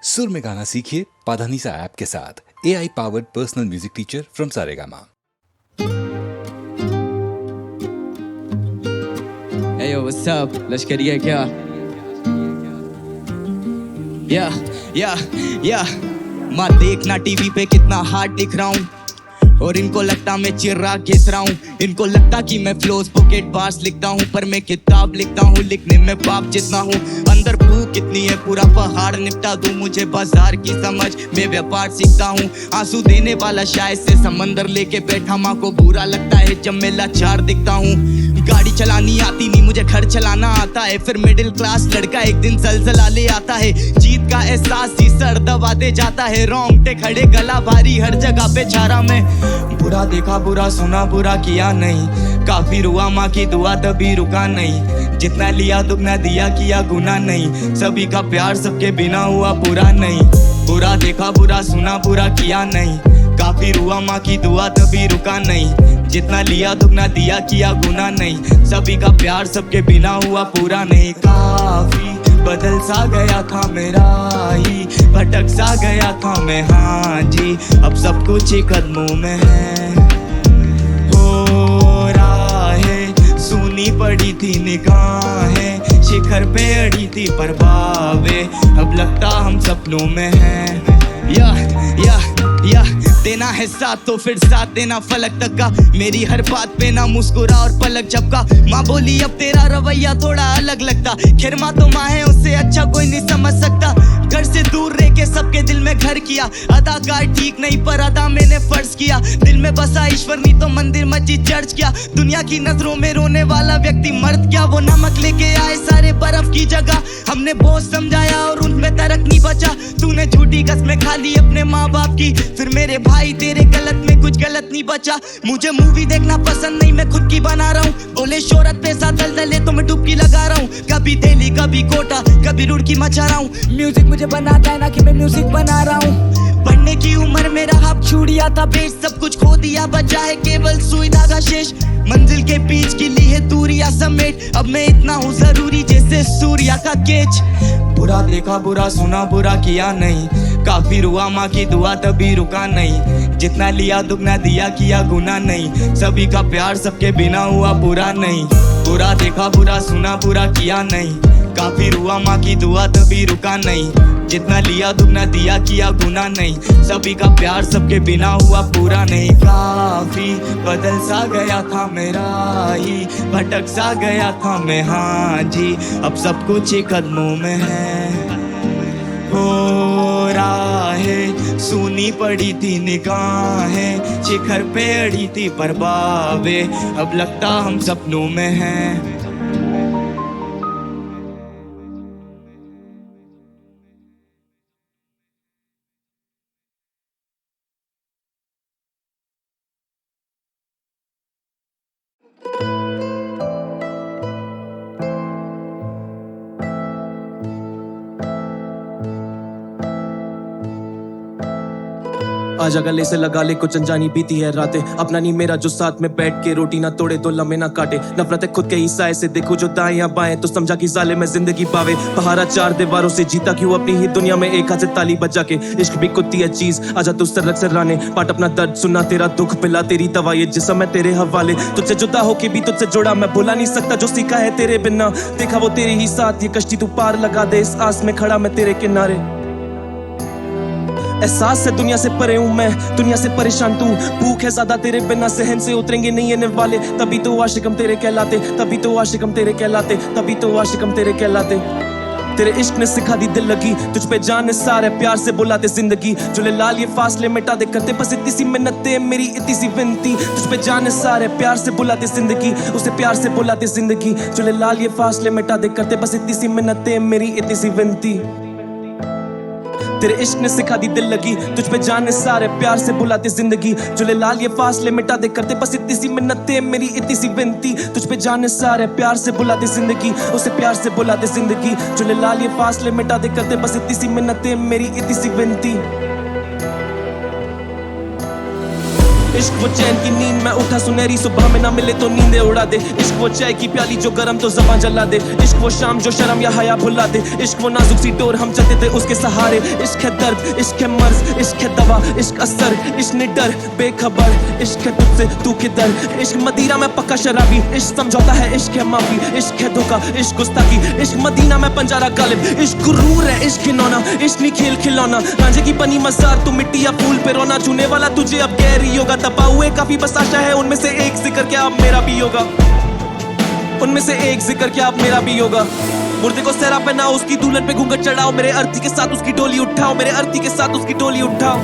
सुर में गाना सीखिए पाधानीसा ऐप के साथ। AI powered personal music teacher from Saregama. Hey yo, what's up? लश्करिया क्या? या माँ देखना टीवी पे कितना हार्ड दिख रहा हूँ और इनको लगता मैं चिर्रा घिस रहा हूँ। इनको लगता कि मैं फ्लोज पॉकेट बार्स लिखता हूँ, पर मैं किताब लिखता हूँ, लिखने में बाप जितना हूँ। अंदर भूख कितनी है पूरा पहाड़ निपटा दूँ, मुझे बाजार की समझ मैं व्यापार सीखता हूँ। आंसू देने वाला शायद से समंदर लेके बैठा, माँ को बुरा लगता है जब मैं लाचार दिखता हूँ। गाड़ी चलानी आती नहीं, मुझे घर चलाना आता है। फिर मिडिल क्लास लड़का एक दिन जलजला ले आता है। जीत का एहसास ही सर दबाते जाता है, रोंगटे खड़े गला भारी हर जगह पे छारा में। बुरा देखा बुरा सुना बुरा किया नहीं, काफी रुआ माँ की दुआ तभी रुका नहीं। जितना लिया दुगना दिया किया गुना नहीं, सभी का प्यार सबके बिना हुआ पूरा नहीं। बुरा देखा बुरा सुना बुरा किया नहीं, काफी रुआ माँ की दुआ तभी रुका नहीं। जितना लिया दुगना दिया किया गुना नहीं, सभी का प्यार सबके बिना हुआ पूरा नहीं। काफी बदल सा गया था मेरा ही, भटक सा गया था मैं, हाँ जी अब सब कुछ ही कदमों में है। हो राहें सुनी पड़ी थी निगाहें, शिखर पे अड़ी थी पर बावे, अब लगता हम सपनों में हैं। या देना है साथ तो फिर साथ देना फलक तक का, मेरी हर बात पे ना मुस्कुरा और पलक झपका। माँ बोली अब तेरा रवैया थोड़ा अलग लगता, खैर माँ तो माँ है उससे अच्छा कोई नहीं समझ सकता। घर से दूर रह के सबके दिल में घर किया, अदाकार ठीक नहीं पर अदा मैंने फर्ज किया। दिल में बसा ईश्वर नहीं तो मंदिर मस्जिद चर्च किया। दुनिया की नजरों में रोने वाला व्यक्ति मर्द क्या, वो नमक लेके आए सारे बर्फ की जगह। हमने बोझ समझाया और उनमें तरक नहीं बचा। तूने झूठी कसमें खा ली अपने माँ बाप की, फिर मेरे भाई तेरे गलत में कुछ गलत नहीं बचा। मुझे मूवी देखना पसंद नहीं, मैं खुद की बना रहा हूँ। बोले शोहरत पैसा दलदले तो मैं डुबकी लगा रहा हूँ। कभी दिल्ली कभी कोटा कभी रुड़की मचा रहा हूँ। म्यूजिक मुझे बनाता है ना कि मैं म्यूजिक बना रहा हूँ। पढ़ने की उम्र में रहा छूड़िया था बेच, सब कुछ खो दिया बचा है केवल सुई धागा शेष। मंजिल के बीच की ली है दूरिया समेट, अब मैं इतना हूँ जरूरी जैसे सूर्या का केच। बुरा देखा बुरा सुना बुरा किया नहीं, काफी रुआ माँ की दुआ तभी रुका नहीं। जितना लिया दुगना दिया किया गुना नहीं, सभी का प्यार सबके बिना हुआ पूरा नहीं। बुरा देखा बुरा सुना बुरा किया नहीं, काफी रुआ माँ की दुआ तभी रुका नहीं। जितना लिया दुगना दिया किया गुना नहीं, सभी का प्यार सबके बिना हुआ पूरा नहीं। काफी बदल सा गया था मेरा ही, भटक सा गया था मैं, हाँ जी अब सब कुछ ही कदमों में है। हो राहें सुनी पड़ी थी निगाहें, शिखर पे अड़ी थी पर बावे, अब लगता हम सपनों में हैं। आजा गले से लगा ले कुछ अनजानी बीती है रातें, अपना नहीं मेरा जो साथ में बैठ के रोटी ना तोड़े दो लम्हे ना काटे। नफरत है खुद के ही साए से, देखो जो दाएं या बाएं तो समझा कि जाले में जिंदगी पावे। पहाड़ा चार दीवारों से जीता क्यों अपनी ही दुनिया में एक हाथ से ताली बजा के। इश्क भी कुत्ती है चीज, आजा तू सरक से राने, पाट अपना दर्द सुना तेरा दुख, पिला तेरी दवा ये जिस्म है तेरे हवाले। तुझसे जुदा होके भी तुझसे जुड़ा मैं भुला नहीं सकता जो सीखा है तेरे बिना। देखा वो तेरे ही साथ, ये कश्ती तू पार लगा दे, इस आस में खड़ा मैं तेरे किनारे। एहसास से दुनिया से परे हूँ मैं, दुनिया से परेशान तू। भूख है ज्यादा तेरे बिना सहन से उतरेंगे नहीं ये वाले, तभी तो आशिक हम तेरे कहलाते, तभी तो आशिक हम तेरे कहलाते, तभी तो आशिक हम तेरे कहलाते। तेरे इश्क ने सिखा दी दिल लगी, तुझ पे जान निसार है प्यार से बुलाते जिंदगी। जुले लाल ये फासले मिटा दे करते बस इतनी सी मिन्नतें, मेरी इतनी सी विनती। तुझ पे जान निसार है प्यार से बुलाते जिंदगी, उसे प्यार से बुलाते जिंदगी। जुले लाल ये फासले मिटा दे करते बस इतनी सी मिन्नतें, मेरी इतनी सी विनती। तेरे इश्क ने सिखा दी दिल लगी, तुझ पे जान निसार है प्यार से बुलाते जिंदगी। जुले लाल ये फासले मिटा दे करते बस इतनी सी मिन्नतें, मेरी इतनी सी विनती। तुझ पे जान निसार है प्यार से बुलाते जिंदगी, उसे प्यार से बुलाते जिंदगी। जुले लाल ये फासले मिटा दे करते बस इतनी सी मिन्नतें, मेरी इतनी सी विनती। इश्क वो चैन की नींद मैं उठा सुनहरी सुबह में ना मिले तो नींदे उड़ा दे। इश्क वो चाय की प्याली जो गरम तो ज़बां जला दे। इश्क वो शाम जो शर्म या हया भुला दे। इश्क वो नाजुक सी डोर हम चलते थे उसके सहारे। इश्क है दर्द, इश्क है मर्ज, इश्क है दवा, इश्क असर, इश्क निडर बेखबर। इश्क है तुझसे तू किधर। इश्क मदीना में पक्का शराबी। इश्क समझौता है, इश्क है माफी। इश्क है धोखा, इश्क गुस्ताखी। इश्क मदीना में पंजारा गालिब। इश्क गुरूर है, इश्क खिलौना, इश्क नहीं खेल खिलौना। रांझे की पनी मजार तू मिट्टी या फूल पे रोना। छूने वाला तुझे अब गैर ही होगा। तपा हुए काफी बस आशा है उनमें से एक जिक्र क्या अब मेरा भी होगा। उनमें से एक जिक्र क्या अब मेरा भी होगा। मुर्दे को सहरा पहनाओ, उसकी दुल्हन पे घूंघट चढ़ाओ। मेरे अर्थी के साथ उसकी डोली उठाओ। मेरे अर्थी के साथ उसकी डोली उठाओ।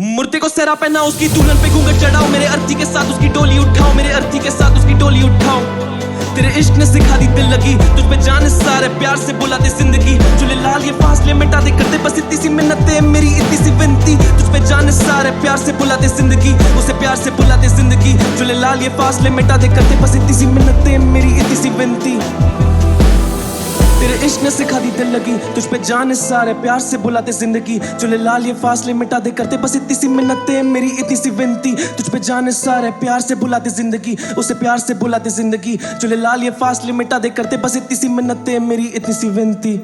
मुर्दे को सहरा पहनाओ, उसकी दुल्हन पे घूंघट चढ़ाओ। मेरे अर्थी के साथ उसकी डोली उठाओ। मेरे अर्थी के साथ उसकी डोली उठाओ। तेरे इश्क ने सिखा दी दिल लगी। तुझ पे जान सारे प्यार से बुलाते जिंदगी। चुले लाल ये फासले मिटा दे करते बस इतनी सी मिन्नतें मेरी इतनी सी विनती। तुझ पे जान सारे प्यार से बुलाते जिंदगी। उसे प्यार से बुलाते जिंदगी। चुले लाल ये फासले मिटा दे करते बस इतनी सी मिन्नतें मेरी इतनी सी विनती। तेरे इश्क ने सिखा दी दिल लगी। तुझ पे जान सारे प्यार से बुलाते जिंदगी। चुले लाल ये फासले मिटा दे करते बस इतनी सी मिन्नतें मेरी इतनी सी विनती। तुझ पे जान सारे प्यार से बुलाते जिंदगी। उसे प्यार से बुलाते जिंदगी। चुले लाल ये फासले मिटा दे करते बस इतनी सी मिन्नतें मेरी इतनी सी विनती।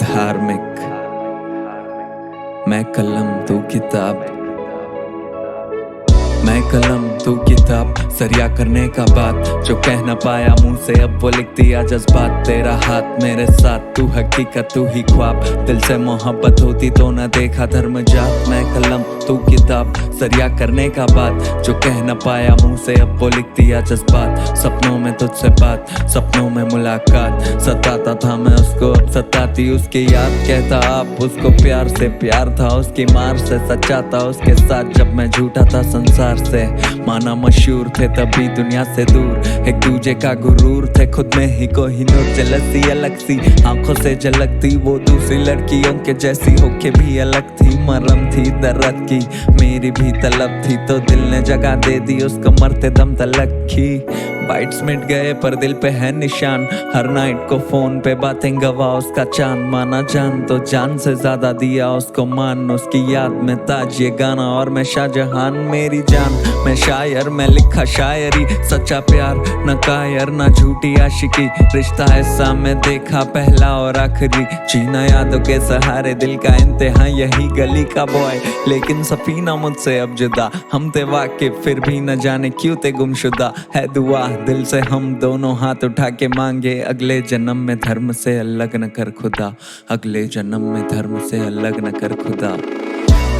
धार्मिक मैं कलम तू किताब। मैं कलम तू किताब। सरिया करने का बात जो कह न पाया मुंह से अब वो लिख दिया जज्बात। तेरा हाथ मेरे साथ, तू हकीकत तू ही ख्वाब। दिल से मोहब्बत होती तो न देखा धर्म जात। मैं कलम तू किताब। सरिया करने का बात जो कह न पाया मुंह से अब वो लिख दिया जज्बात। सपनों में तुझसे बात, सपनों में मुलाकात। सताता था मैं उसको, अब सताती उसकी याद। कहता आप उसको प्यार से प्यार था, उसकी मार से सच्चा था उसके साथ। जब मैं झूठा था संसार से, माना मशहूर थे तभी दुनिया से दूर। एक दूजे का गुरूर थे, खुद में ही कोहिनूर। जलसी अलग सी आंखों से झलकती, वो दूसरी लड़कियों के जैसी होके भी अलग थी। मरम थी दर्द की, मेरी भी तलब थी, तो दिल ने जगह दे दी उसको मरते दम तलक की। बाइट्स मिट गए पर दिल पे है निशान। हर नाइट को फोन पे बातें गवा उसका चांद। माना जान तो जान से ज्यादा दिया उसको मान। उसकी याद में ताज ये गाना और मैं शाहजहान। मेरी जान मैं शायर, मैं लिखा शायरी। सच्चा प्यार न कायर न झूठी आशिकी। रिश्ता ऐसा मैं देखा पहला और आखिरी। जीना यादों के सहारे, दिल का इंतहा यही गली का बॉय। लेकिन सफीना मुझसे अब जुदा। हम थे वाकिफ फिर भी न जाने क्यों थे गुमशुदा। है दुआ दिल से हम दोनों हाथ उठा के मांगे, अगले जन्म में धर्म से अलग न कर खुदा। अगले जन्म में धर्म से अलग न कर खुदा।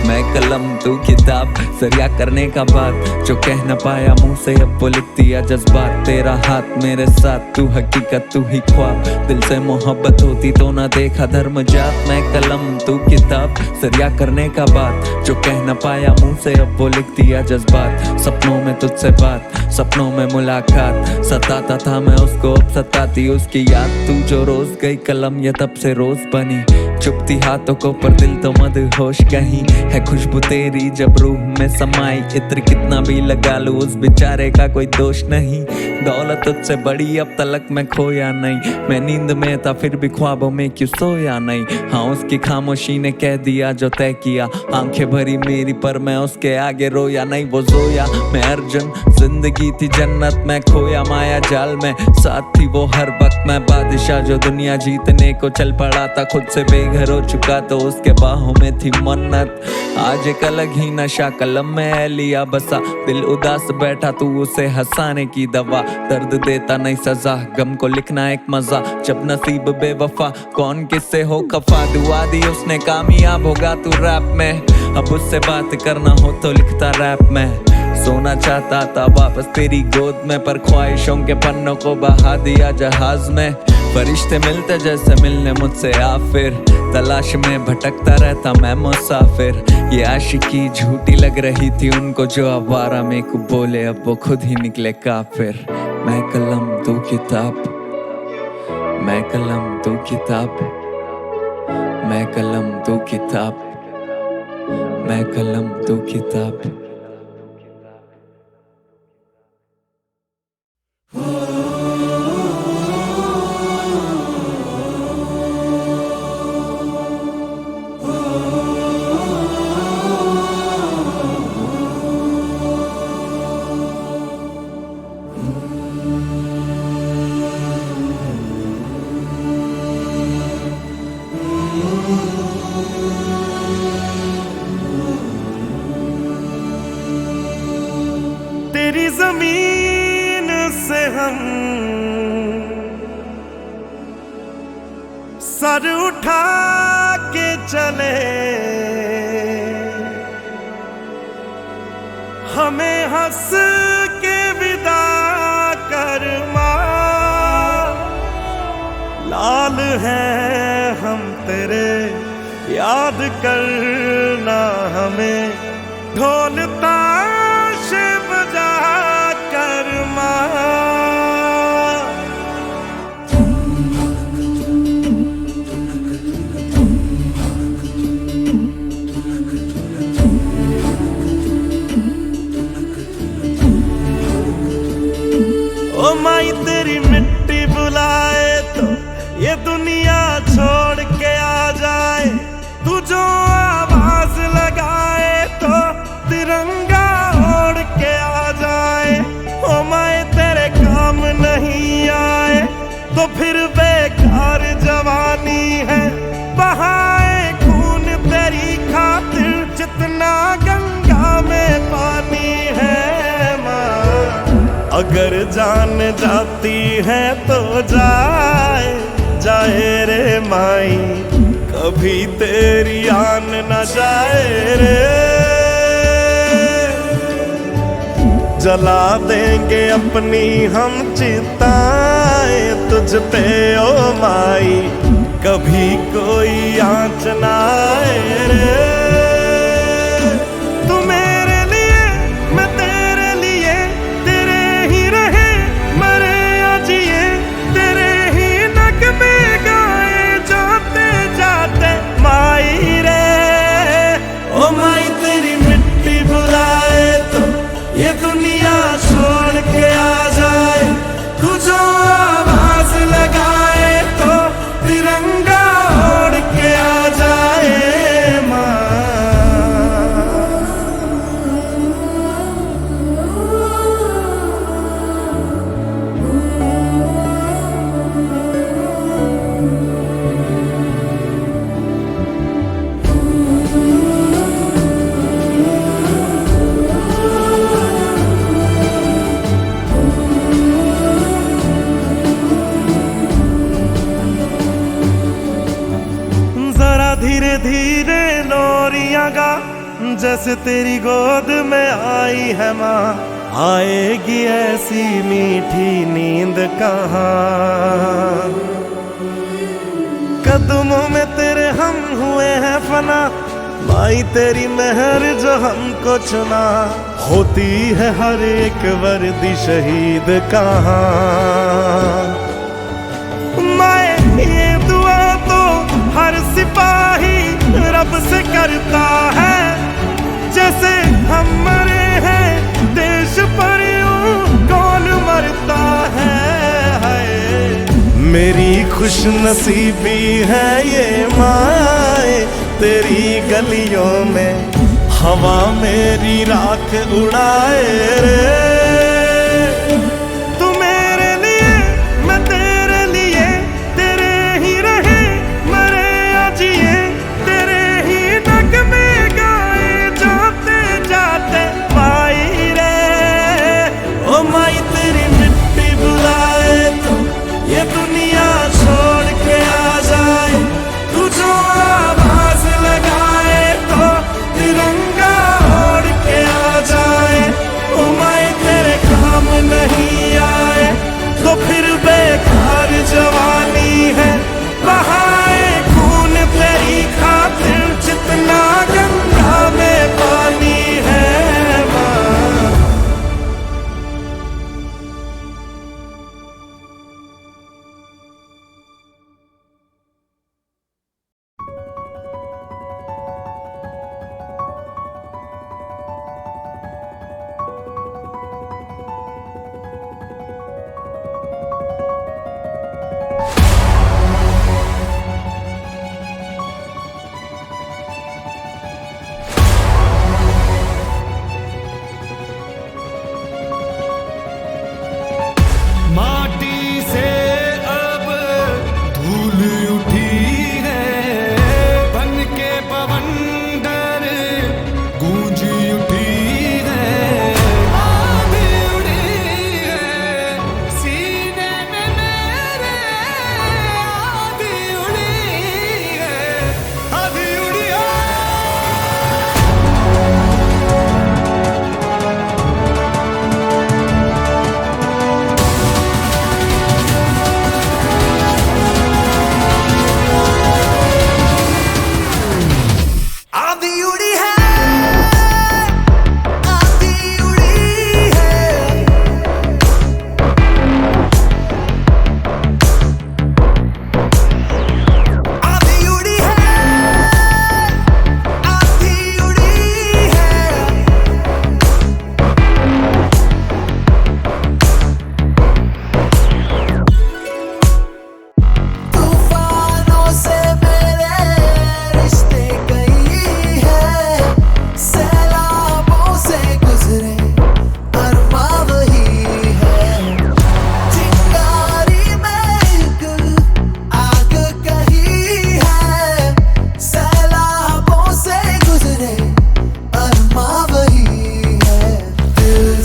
मैं कलम तू किताब। सरिया करने का बात जो कह न पाया मुंह से अब वो लिख दिया जज्बात। तेरा हाथ मेरे साथ, तू हकीकत तू ही ख्वाब। दिल से मोहब्बत होती तो ना देखा धर्म जात। मैं कलम तू किताब। सरिया करने का बात जो कह न पाया मुंह से अब वो लिख दिया जज्बात। सपनों में तुझसे बात, सपनों में मुलाकात। सताता था मैं उसको, अब सताती उसकी याद। तू जो रोज गई कलम ये तब से रोज बनी। चुपती हाथों को पर दिल तो मदहोश कहीं। है खुशबू तेरी जब रूह में समाई। इत्र कितना भी लगा लूं उस बेचारे का कोई दोष नहीं। दौलत तुझसे बड़ी अब तलक मैं खोया नहीं। मैं नींद में था फिर भी ख्वाबों में क्यों सोया नहीं। हाँ उसकी खामोशी ने कह दिया जो तय किया। आंखें भरी मेरी पर मैं उसके आगे रोया नहीं। वो जोया मैं अर्जुन, जिंदगी थी जन्नत मैं खोया माया जाल में। साथ थी वो हर वक्त मैं बादशाह जो दुनिया जीतने को चल पड़ा था। खुद से बेघर हो चुका तो उसके बाहों में थी मन्नत। आज एक अलग ही नशा कलम में है लिया बसा। दिल उदास बैठा तू उसे हंसाने की दवा। दर्द देता नहीं सजा, गम को लिखना एक मजा। जब नसीब बेवफा कौन किससे हो खफा। दुआ दी उसने कामयाब होगा तू रैप में। अब उससे बात करना हो तो लिखता रैप में। सोना चाहता था वापस तेरी गोद में, पर ख्वाहिशों के पन्नों को बहा दिया जहाज में। फरिश्ते मिलते जैसे मिलने मुझसे आ फिर। तलाश में भटकता रहता मैं मुसाफिर। ये आशिकी झूठी लग रही थी उनको जो आवारा में को बोले। अब वो खुद ही निकले काफिर। मैं कलम तू किताब। मैं कलम तू किताब। मैं कलम तू किताब। मैं कलम तू किताब। से हम सर उठा के चले, हमें हंस के विदा कर मां। लाल हैं हम तेरे, याद करना हमें, ढोल ताश बजा कर मां। ओ माई तेरी मिट्टी बुलाए तो ये दुनिया छोड़ के आ जाए, तू जो आवाज लगाए तो तिरंगा ओढ़ के आ जाए। ओ माए तेरे काम नहीं आए तो फिर बेकार जवानी है, बहाए खून तेरी खातिर जितना गंगा में पानी है माँ। अगर जान जाती है तो जाए जाए रे माई, कभी तेरी आन न जाए रे। जला देंगे अपनी हम चिताएं तुझ पे ओ माई, कभी कोई आँच न आए रे। तू मेरे लिए मैं तेरे लिए, तेरे ही रहे मरे या जिए, तेरे ही नगमे गाए जाते जाते माई रे। ओ माई तेरी मिट्टी बुलाए तो ये दुनिया छोड़ के आ जाए, तू जो आवाज लगाए तो तिरंगा ओढ़ के आ जाए माँ। धीरे धीरे लोरियां गा, जैसे तेरी गोद में आई है माँ। आएगी ऐसी मीठी नींद कहाँ, कदमों में तेरे हम हुए हैं फना। माई तेरी मेहर जो हमको चुना, होती है हर एक वर्दी शहीद कहाँ। माए ये दुआ तो हर सिपाही रब से करता है, जैसे हम मरे हैं देश पर यूं कौन मरता है। मेरी खुश नसीबी है ये माए, तेरी गलियों में हवा मेरी राख उड़ाए रे। तू मेरे लिए मैं तेरे लिए, तेरे ही रहे मरे या जिए, तेरे ही नगमे गाए जाते जाते माई रे। ओ माई तेरी मिट्टी बुलाए तो ये दुनिया छोड़ के आ जाए, तू जो आवाज लगाए तो तिरंगा ओढ़ के आ जाए। ओ माई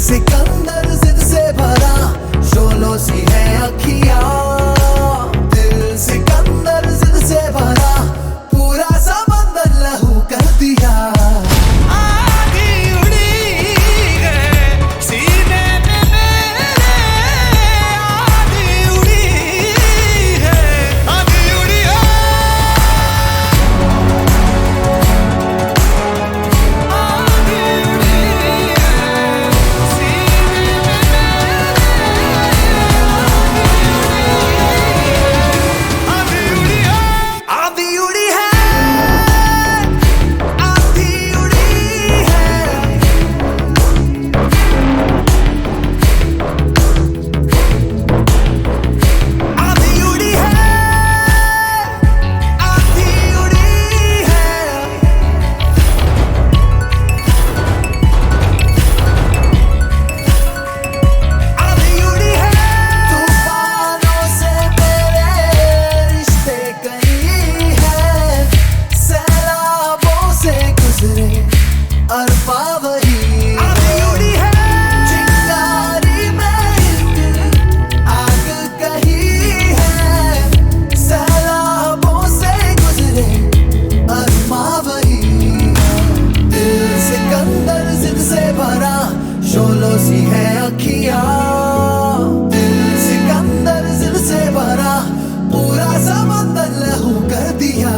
सिकंदर जिद से भरा शोलों सी है अखियां, दिल सिकंदर जिद से भरा पूरा समंदर लहू कर दिया। आधी उड़ी है सीने में मेरे, आधी उड़ी है, आधी उड़ी है, आधी उड़ी है सीने में मेरे, आधी उड़ी है, आधी उड़ी है, आधी उड़ी है, आधी उड़ी है, आधी उड़ी है, आधी उड़ी है। तूफानों से मेरे रिश्ते कई हैं, सैलाबों से गुजरे अरबा वही आधी उड़ी है। चिंगारी में एक आग कही है, सैलाबों से गुजरे अरबा वही है। दिल सिकंदर जिद से भरा शोलों सी है अखियां, दिल सिकंदर जिद से भरा पूरा समंदर लहू कर दिया।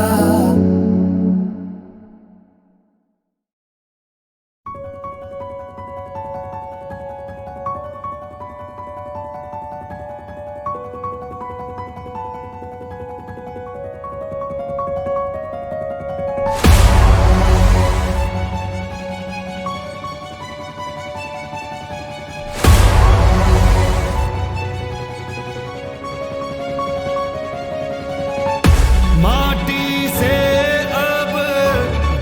माटी से अब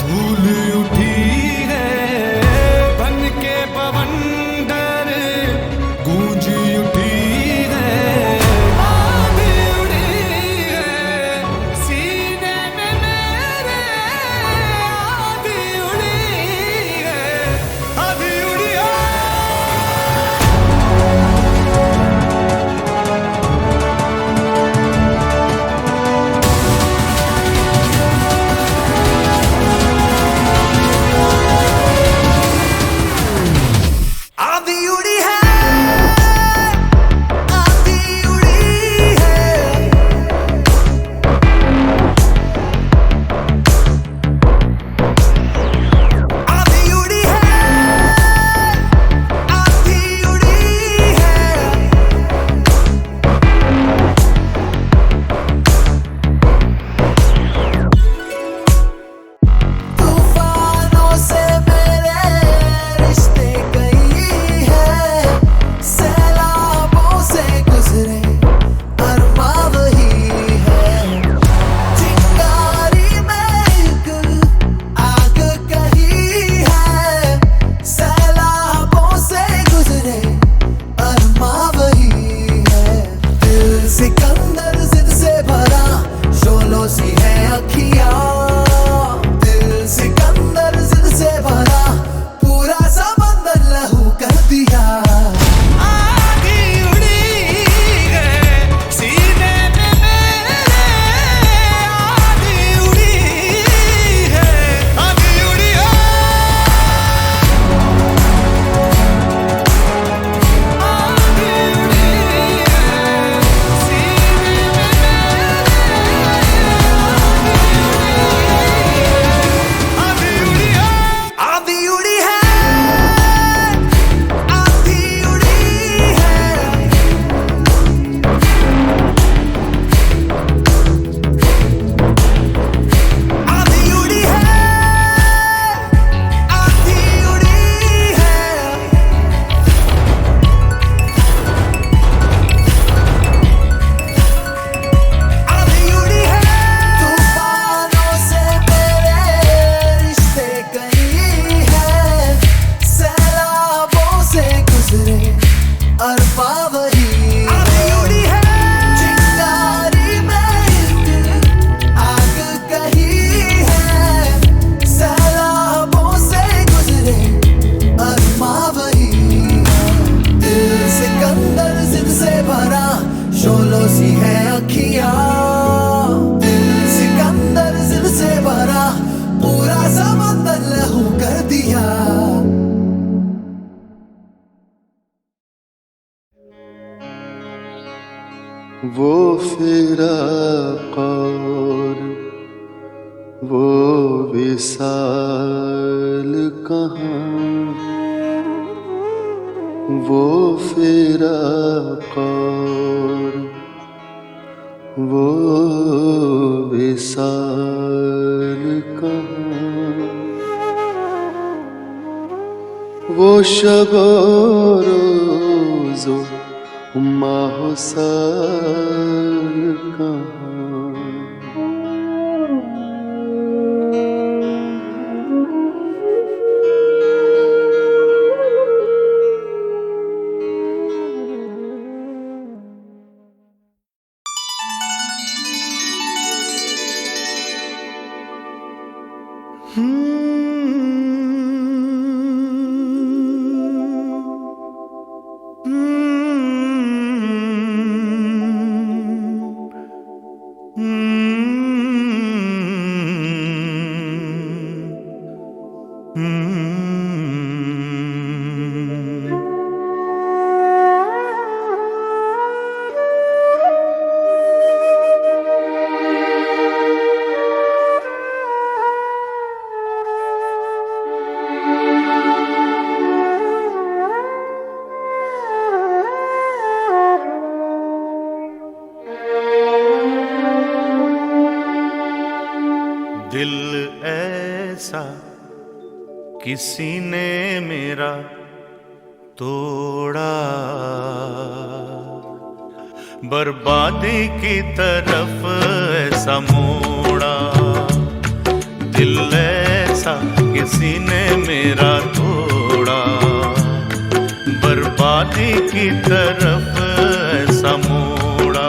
धूल उठी है, बन के बवंडर गूंज उठी है, आधी उड़ी है सीने में मेरे, आधी उड़ी है, आधी उड़ी है, आधी उड़ी है, आधी उड़ी है, आधी उड़ी है, आधी उड़ी है। तूफानों से मेरे रिश्ते कई हैं, सैलाबों से गुजरे अरबा वही है। चिंगारी में एक आग कही है, सैलाबों से गुजरे अरबा वही है। दिल सिकंदर जिद से भरा शोलों सी है अखियां, दिल सिकंदर जिद से भरा पूरा समंदर लहू कर दिया। आधी उड़ी है सीने में मेरे, आधी उड़ी है, आधी उड़ी है, आधी उड़ी है सीने में मेरे, आधी उड़ी है, आधी उड़ी है, आधी उड़ी है, आधी उड़ी है, आधी उड़ी है, आधी उड़ी है। तूफानों से मेरे रिश्ते कई हैं, सैलाबों से गुजरे अरबा वही आधी उड़ी है। चिंगारी में एक आग कही है, सैलाबों से गुजरे अरबा वही है। वो फिराक और वो विसाल कहाँ, वो फिराक और वो विसाल कहाँ, वो शब रोज़ो माहो साल कहाँ। दिल ऐसा किसी ने मेरा तोड़ा, बर्बादी की तरफ ऐसा मोड़ा। दिल ऐसा किसी ने मेरा तोड़ा, बर्बादी की तरफ ऐसा मोड़ा।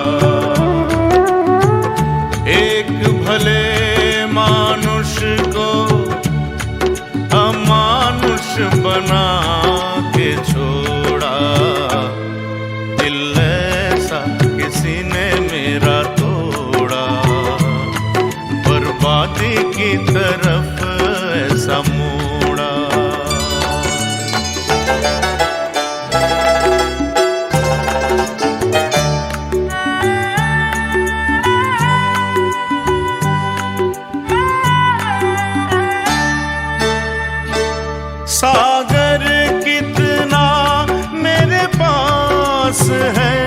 एक भले मानुष को अमानुष बना के छोड़ा। दिल ऐसा किसी ने मेरा तोड़ा, बर्बादी की तरफ ऐसा मोड़ा। सागर कितना मेरे पास है,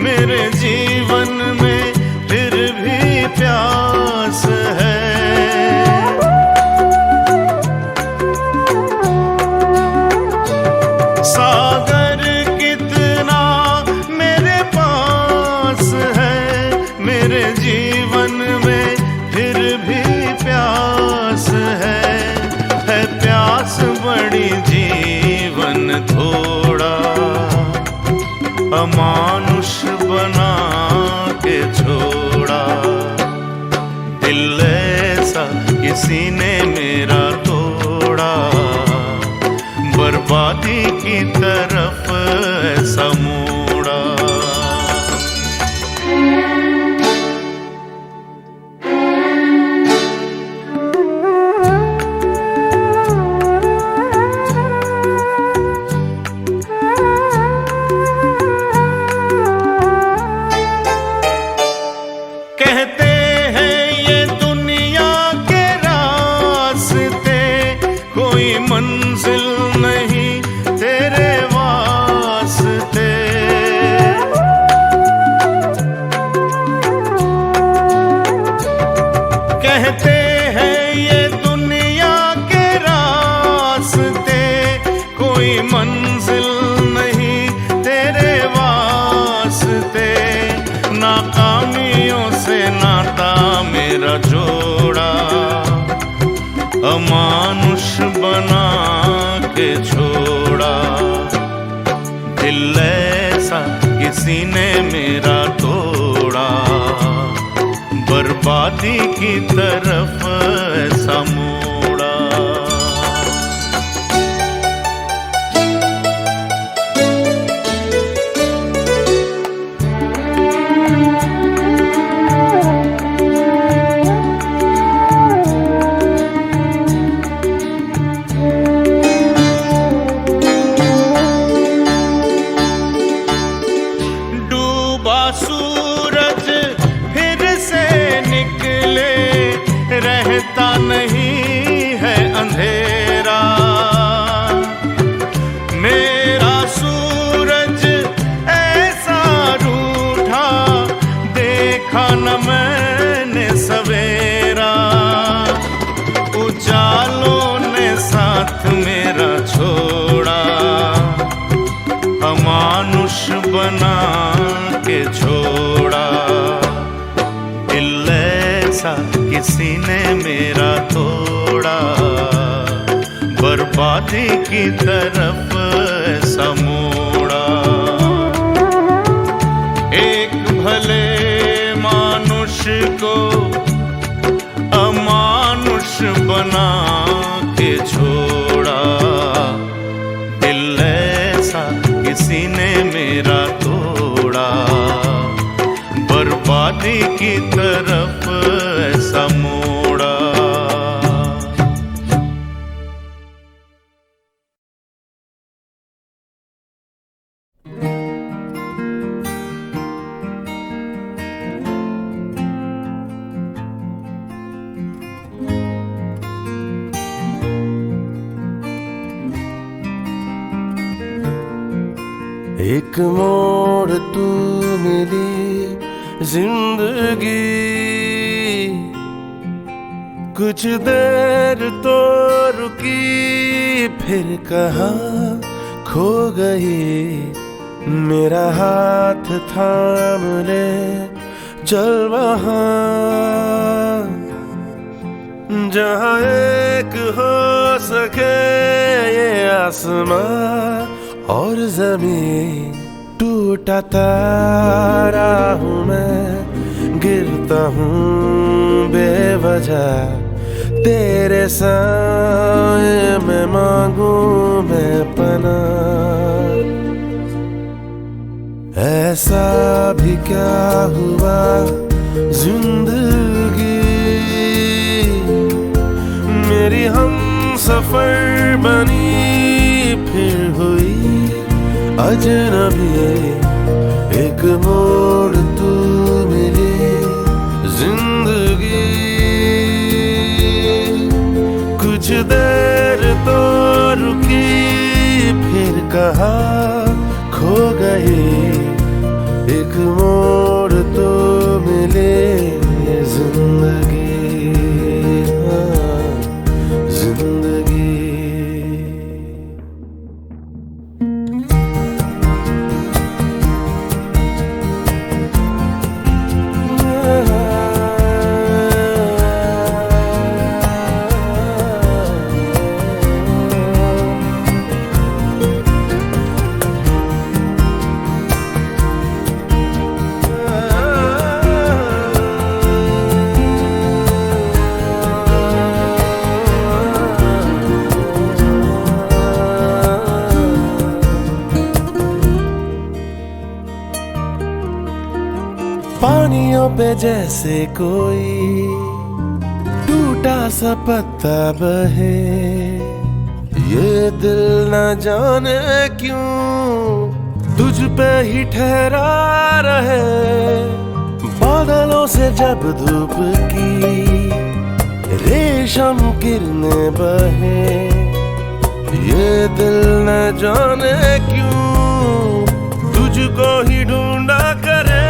मेरे जीवन में फिर भी प्यास है। सागर कितना मेरे पास है, मेरे जीवन में फिर भी प्यास है प्यास बड़ी जीवन थोड़ा, अमानुष बना के छोड़ा। दिल ऐसा किसी ने मेरा तोड़ा, बर्बादी की तरफ ऐसा मोड़ा। कहते हैं ये दुनिया के रास्ते, कोई मंजिल नहीं तेरे वास्ते। कहते हैं ये दुनिया के रास्ते, कोई मंजिल नहीं तेरे वास्ते। नाकामियों से नाता मेरा जोड़ा, अमानुष बना के छोड़ा। दिल ऐसा किसी ने मेरा तोड़ा, बर्बादी की तरफ ऐसा मोड़ा। लेता नहीं है अंधेरा। मेरा सूरज ऐसा रूठा देखा न मैंने सवेरा। उजालों ने साथ मेरा छोड़ा, अमानुष बना के छोड़ा। दिल ऐसा किसी ने मेरा तोड़ा, बर्बादी की तरफ ऐसा मोड़ा। एक भले मानुष को अमानुष बना के छोड़ा। दिल ऐसा किसी ने मेरा तोड़ा, बर्बादी की तरफ ऐसा मोड़ा। एक मोड़ तू मिली जिंदगी, कुछ देर तो रुकी फिर कहाँ खो गई। मेरा हाथ थाम ले चल वहाँ, जहाँ एक हो सके ये आसमां और ज़मीन। टूटा तारा हूँ मैं, गिरता हूँ बेवजह। तेरे साए में मांगू मैं पनाह। ऐसा भी क्या हुआ जिंदगी, मेरी हम सफर बनी फिर हुई अजनबी। एक मोड़ तू मिली जिंदगी, कुछ देर तो रुकी फिर कहाँ खो गई। एक मोड़ तो मिले जिंदगी, हाँ, जिंदगी। पानियों पे जैसे कोई टूटा सा पत्ता बहे, ये दिल न जाने क्यों तुझ पे ही ठहरा रहे। बादलों से जब धूप की रेशम किरणें बहे, ये दिल न जाने क्यों तुझको ही ढूंढा करे।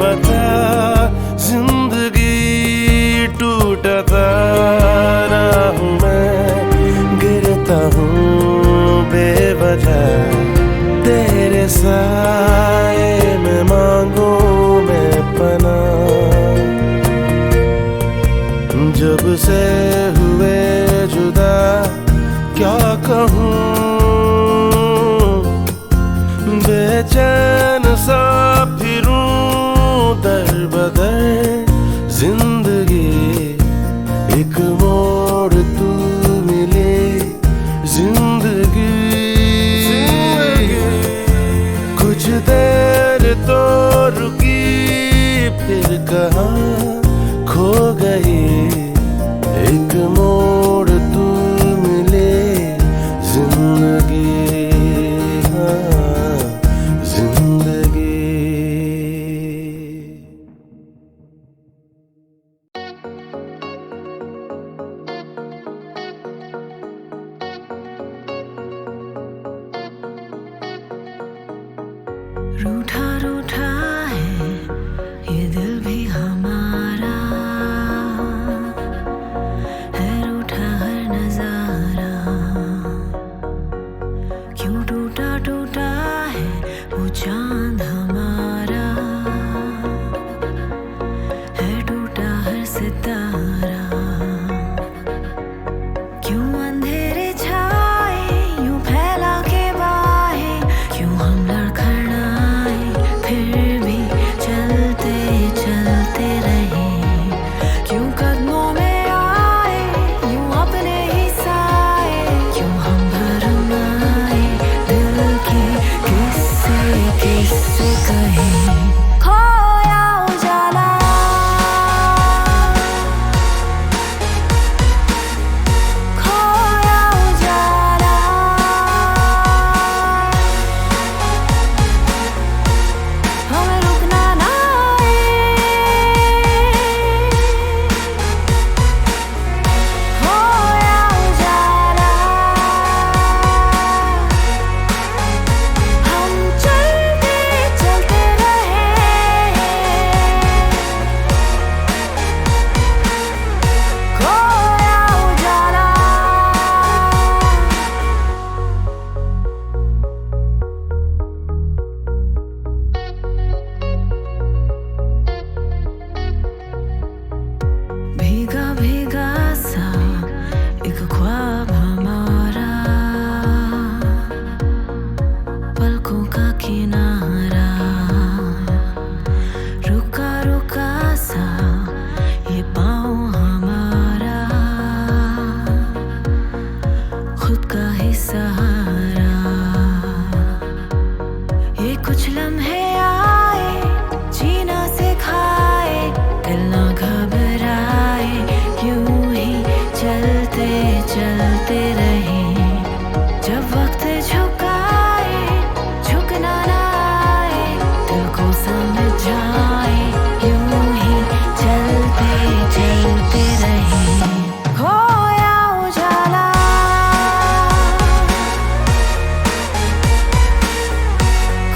बता जिंदगी टूटा तारा हूँ मैं, गिरता हूँ बेवजह। तेरे साए में मांगू मैं पनाह। जब से हुए जुदा क्या कहूँ, बेचैन सा फिरूं दर बदर जिंदगी। एक मोड़ तू मिले जिंदगी, कुछ देर तो रुकी फिर कहाँ खो गई। एक मोड़ तू मिले जिंदगी, हाँ, जिंदगी। रूठा रूठा है ये दिल भी हमारा, है रूठा हर नजारा। क्यों टूटा टूटा है वो चांद हमारा, है टूटा हर सितारा। क्यों अंधेरे छाए यूं फैला के बाहें, क्यों हम लड़खड़ाए फिर भी चलते चलते रहे। क्यों कदमों में आए यूं अपने ही साए, क्यों हम भरम आए दिल के किस्से किस्से कहे। खोया उजाला खोया उजाला, हमें रुकना ना खोया उजाला। हम चलते चलते रहे, खोया उजाला। भीगा भीगा सा एक ख्वाब हमारा, पलकों का किनारा। रुका रुका सा ये पाँव हमारा, खुद का ही सहारा। ये कुछ लम्हे आए जीना सिखाए, दिल ना घबराए यूं ही चलते चलते रहे। जब वक्त झुकाए झुकना ना आए, दिल को समझाए यूं ही चलते चलते रहे। खोया उजाला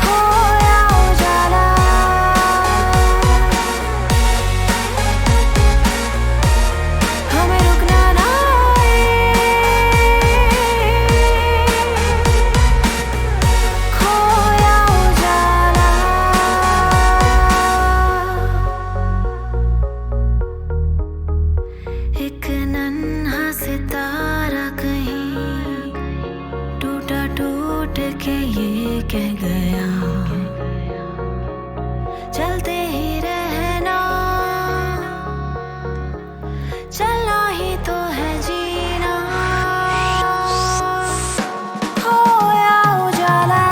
खोया उजाला, हमें रुकना ना खोया उजाला। एक नन्हा सितारा कहीं टूटा टूट के ये कह गया, चलते ही रहना चलना ही तो है जीना। खोया उजाला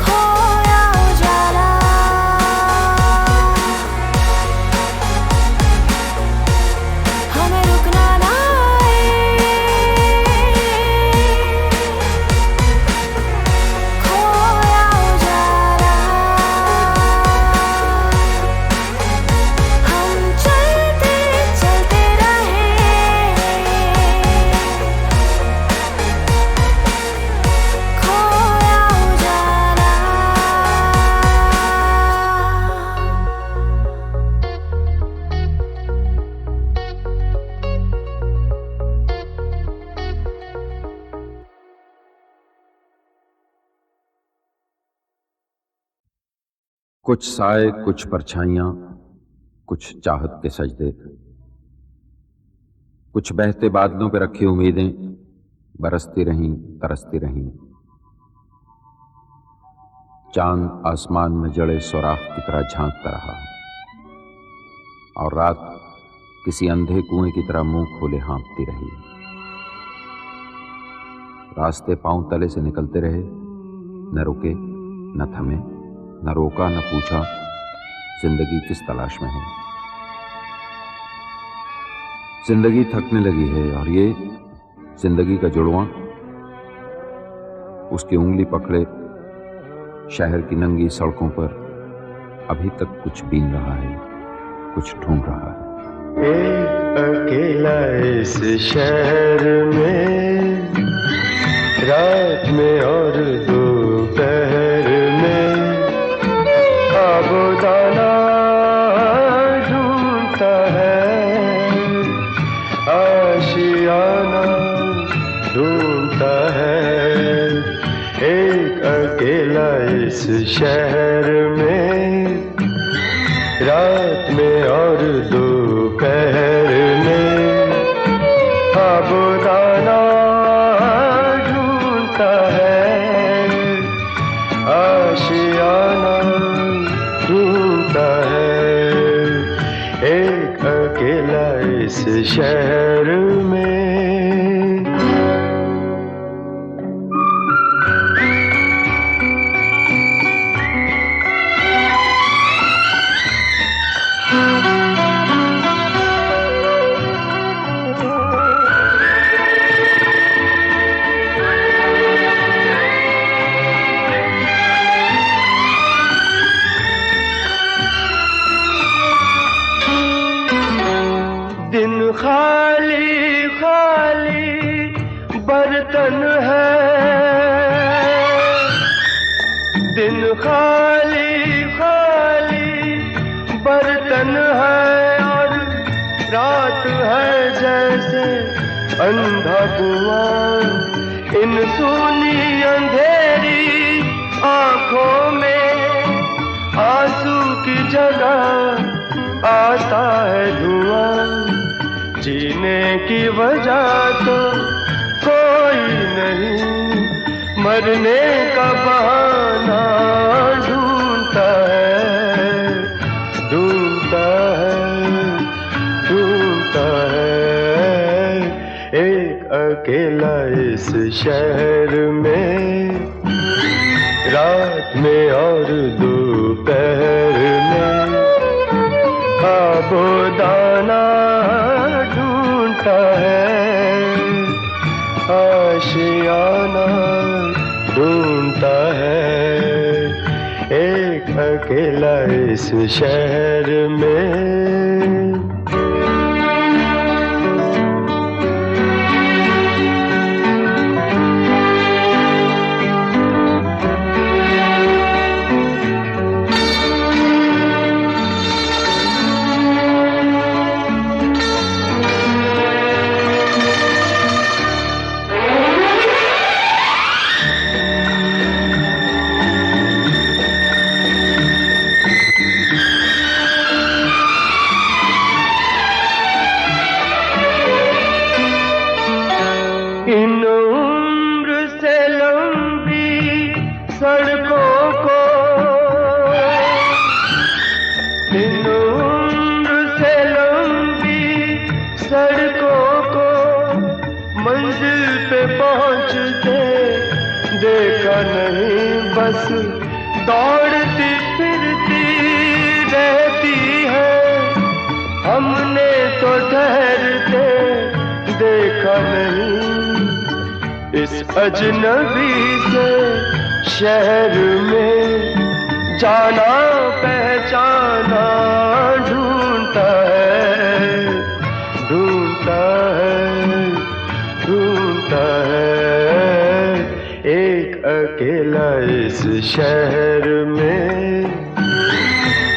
खोया उजाला, हमें रुकना ना खोया उजाला। हम चलते चलते रहे, खोया उजाला। कुछ साए, कुछ परछाइयां, कुछ चाहत के सजदे, कुछ बहते बादलों पे रखी उम्मीदें बरसती रहीं तरसती रहीं। चांद आसमान में जड़े सुराख की तरह झांकता रहा और रात किसी अंधे कुएं की तरह मुंह खोले हाँफती रही। रास्ते पांव तले से निकलते रहे, न रुके न थमे, न रोका न पूछा जिंदगी किस तलाश में है। जिंदगी थकने लगी है और ये जिंदगी का जुड़वां उसकी उंगली पकड़े शहर की नंगी सड़कों पर अभी तक कुछ बीन रहा है, कुछ ढूंढ रहा है। अकेला इस शहर में रात में और दोपहर में साबुदाना ढूंढता है, आशियाना ढूंढता है, एक अकेला इस शहर में रात में और दोपहर में साबुदाना ढूंढता है, आशियाना ढूंढता है, एक अकेला इस शहर में। दिन खाली खाली बर्तन है, दिन खाली खाली बर्तन है, और रात है जैसे अंधा कुआं, इन सूनी अंधेरी आंखों में आंसू की जगह आता है धुआं, जीने की वजह तो कोई नहीं, मरने का बहाना ढूंढता है, ढूंढता है, ढूंढता है, एक अकेला इस शहर में रात में और दोपहर में साबुदाना ढूंढता है, आशियाना ढूंढता है, एक अकेला इस शहर में। इन उम्र से लंबी सड़कों को, इन उम्र से लंबी सड़कों को मंजिल पे पहुंचते देखा नहीं, बस दौड़ती फिरती रहती है, हमने तो ठहरते देखा नहीं, इस अजनबी से शहर में जाना पहचाना ढूंढता है, ढूंढता है, ढूंढता है, एक अकेला इस शहर में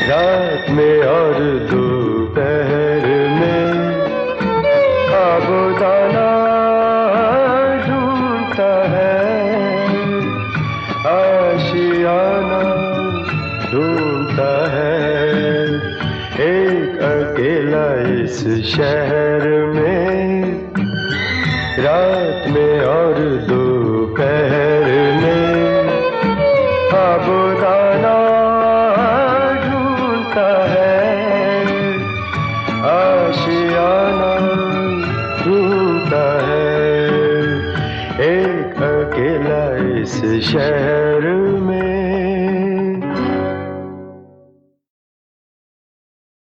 रात में और दोपहर में साबुदाना ढूंढता है, आशियाना ढूंढता है, एक अकेला इस शहर में रात में और दोपहर में साबुदाना ढूंढता है, आशियाना ढूंढता है, एक अकेला इस शहर में।